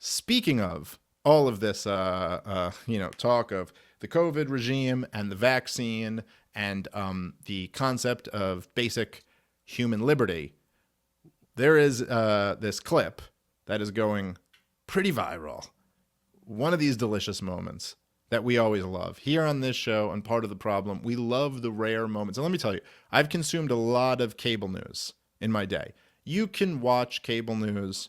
speaking of all of this, talk of the COVID regime and the vaccine and the concept of basic human liberty, there is this clip that is going pretty viral. One of these delicious moments that we always love here on this show, and part of the problem, we love the rare moments. And let me tell you, I've consumed a lot of cable news in my day. You can watch cable news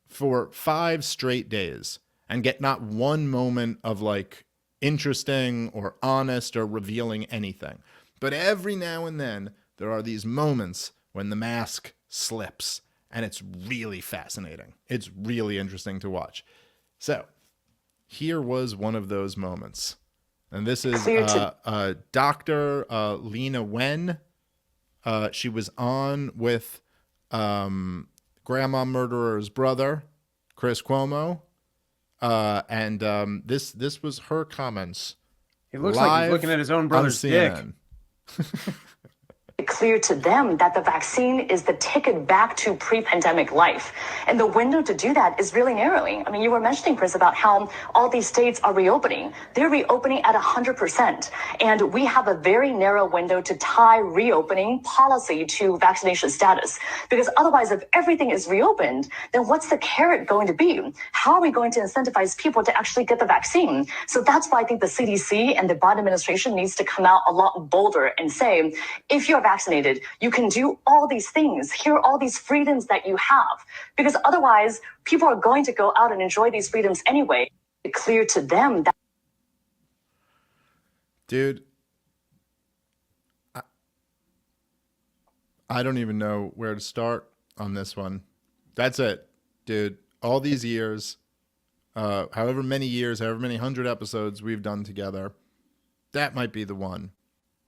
for 5 straight days and get not one moment of like interesting or honest or revealing anything. But every now and then there are these moments when the mask slips, and it's really fascinating. It's really interesting to watch. So here was one of those moments. And this is Dr. Lena Wen. She was on with Grandma Murderer's brother, Chris Cuomo. And this was her comments. It looks like he's looking at his own brother's dick. Clear to them that the vaccine is the ticket back to pre-pandemic life. And the window to do that is really narrowing. I mean, you were mentioning, Chris, about how all these states are reopening. They're reopening at 100%. And we have a very narrow window to tie reopening policy to vaccination status. Because otherwise, if everything is reopened, then what's the carrot going to be? How are we going to incentivize people to actually get the vaccine? So that's why I think the CDC and the Biden administration needs to come out a lot bolder and say, if you're vaccinated, you can do all these things. Here are all these freedoms that you have. Because otherwise, people are going to go out and enjoy these freedoms anyway. It's clear to them that. Dude, I don't even know where to start on this one. That's it, dude. All these years, however many years, however many 100 episodes we've done together, that might be the one.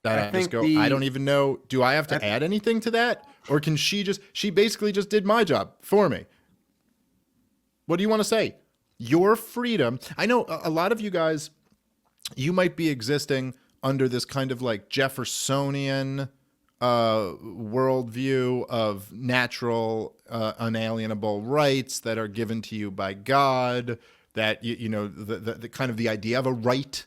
That I just go, I don't even know. Do I have to add anything to that? Or can she basically just did my job for me. What do you want to say? Your freedom. I know a lot of you guys, you might be existing under this kind of like Jeffersonian worldview of natural, unalienable rights that are given to you by God, that, the kind of the idea of a right,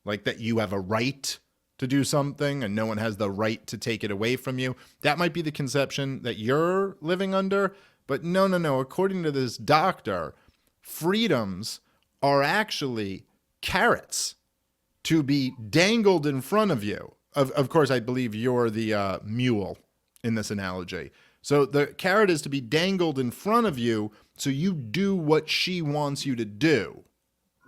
like that you have a right to do something and no one has the right to take it away from you. That might be the conception that you're living under. But no. According to this doctor, freedoms are actually carrots to be dangled in front of you. Of course, I believe you're the mule in this analogy. So the carrot is to be dangled in front of you so you do what she wants you to do.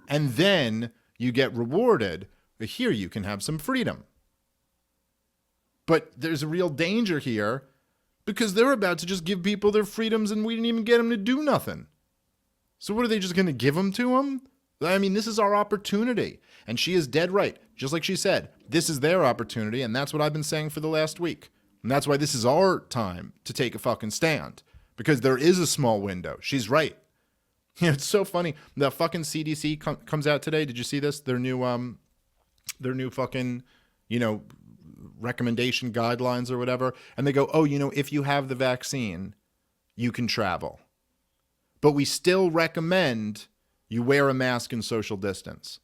And then you get rewarded. But here you can have some freedom. But there's a real danger here because they're about to just give people their freedoms and we didn't even get them to do nothing. So what are they just going to give them to them? I mean, this is our opportunity. And she is dead right. Just like she said, this is their opportunity. And that's what I've been saying for the last week. And that's why this is our time to take a fucking stand. Because there is a small window. She's right. It's so funny. The fucking CDC comes out today. Did you see this? Their new fucking, recommendation guidelines or whatever. And they go, if you have the vaccine, you can travel. But we still recommend you wear a mask and social distance.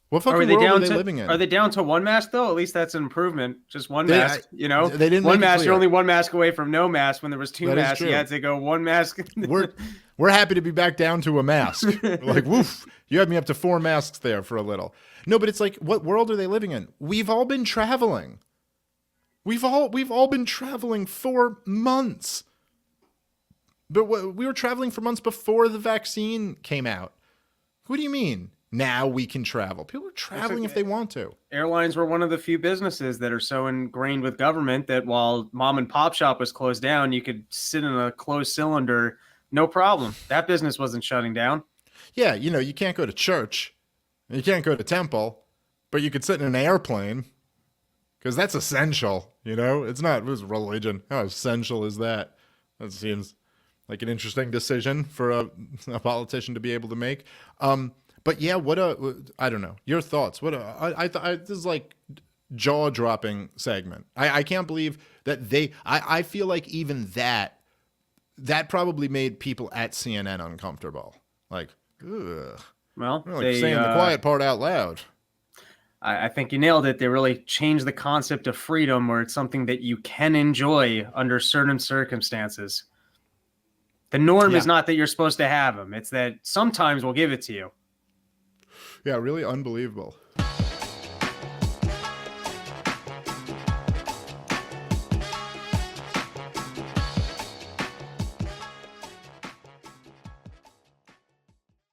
What fucking world are they living in? Are they down to one mask, though? At least that's an improvement. Just one mask, They didn't one mask. You're only one mask away from no mask. When there was two masks, you had to go one mask. We're happy to be back down to a mask. Like, woof, you had me up to 4 masks there for a little. No, but it's like, what world are they living in? We've all been traveling. We've all been traveling for months. But we were traveling for months before the vaccine came out. What do you mean? Now we can travel. People are traveling if they want to. Airlines were one of the few businesses that are so ingrained with government that while mom and pop shop was closed down, you could sit in a closed cylinder, no problem. That business wasn't shutting down. Yeah, you can't go to church. You can't go to temple, but you could sit in an airplane because that's essential. It's not religion. How essential is that? That seems like an interesting decision for a politician to be able to make. But yeah, I don't know. Your thoughts? This is like jaw-dropping segment. I can't believe that I feel like even that that probably made people at CNN uncomfortable. Like, ugh. Well, They're like saying the quiet part out loud. I think you nailed it. They really changed the concept of freedom, where it's something that you can enjoy under certain circumstances. The norm is not that you're supposed to have them. It's that sometimes we'll give it to you. Yeah, really unbelievable.